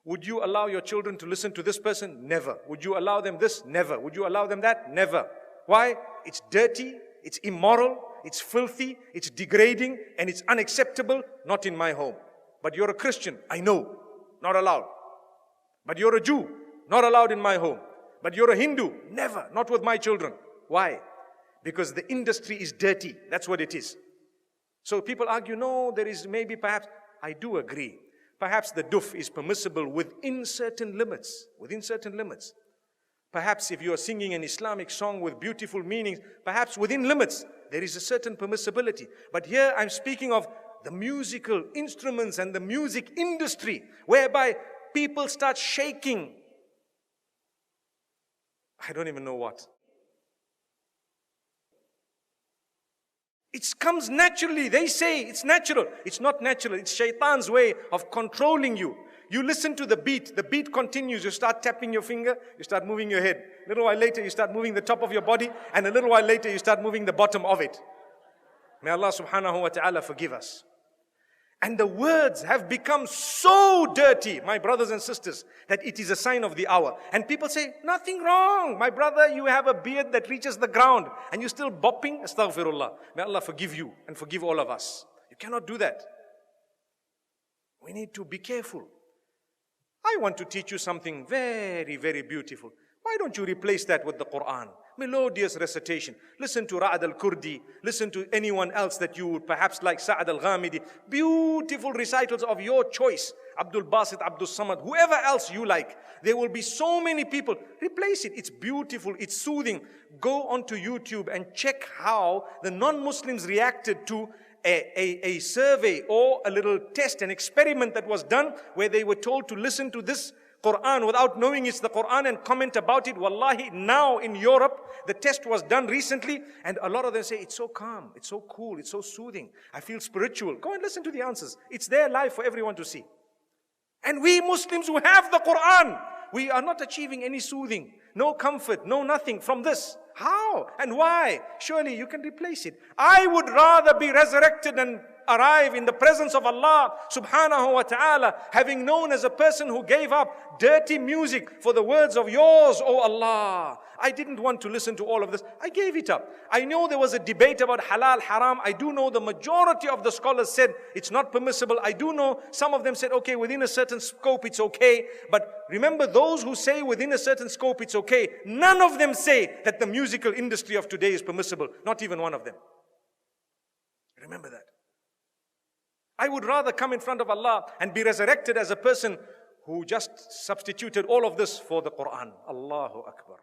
Would you allow your children to listen to this person? Never. Would you allow them this? Never. Would you allow them that? Never. Why? It's dirty, it's immoral, it's filthy, it's degrading, and it's unacceptable. Not in my home. But you're a Christian, I know, not allowed. But you're a Jew, not allowed in my home. But you're a Hindu, never, not with my children. Why? Because the industry is dirty. That's what it is. So people argue, no, there is maybe perhaps, I do agree. Perhaps the duf is permissible within certain limits. Within certain limits. Perhaps if you are singing an Islamic song with beautiful meanings, perhaps within limits, there is a certain permissibility. But here I'm speaking of the musical instruments and the music industry, whereby people start shaking. I don't even know what. It comes naturally. They say it's natural. It's not natural. It's shaitan's way of controlling you. You listen to the beat continues. You start tapping your finger, you start moving your head. A little while later, you start moving the top of your body, and a little while later, you start moving the bottom of it. May Allah subhanahu wa ta'ala forgive us. And the words have become so dirty, my brothers and sisters, that it is a sign of the hour. And people say, nothing wrong. My brother, you have a beard that reaches the ground, and you're still bopping. Astaghfirullah. May Allah forgive you and forgive all of us. You cannot do that. We need to be careful. I want to teach you something very, very beautiful. Why don't you replace that with the Quran? Melodious recitation. Listen to Ra'ad al-Kurdi. Listen to anyone else that you would perhaps like, Sa'ad al-Ghamidi. Beautiful recitals of your choice. Abdul Basit, Abdul Samad, whoever else you like. There will be so many people. Replace it. It's beautiful. It's soothing. Go onto YouTube and check how the non-Muslims reacted to a survey or a little test, an experiment that was done where they were told to listen to this Quran without knowing it's the Quran and comment about it. Wallahi, now in Europe, the test was done recently, and a lot of them say, it's so calm, it's so cool, it's so soothing. I feel spiritual. Go and listen to the answers. It's there live for everyone to see. And we Muslims who have the Quran, we are not achieving any soothing, no comfort, no nothing from this. How and why? Surely you can replace it. I would rather be resurrected and arrive in the presence of Allah subhanahu wa ta'ala, having known as a person who gave up dirty music for the words of yours, O Allah. I didn't want to listen to all of this. I gave it up. I know there was a debate about halal, haram. I do know the majority of the scholars said it's not permissible. I do know some of them said, okay, within a certain scope it's okay. But remember, those who say within a certain scope it's okay, none of them say that the musical industry of today is permissible. Not even one of them. Remember that. I would rather come in front of Allah and be resurrected as a person who just substituted all of this for the Quran. Allahu Akbar.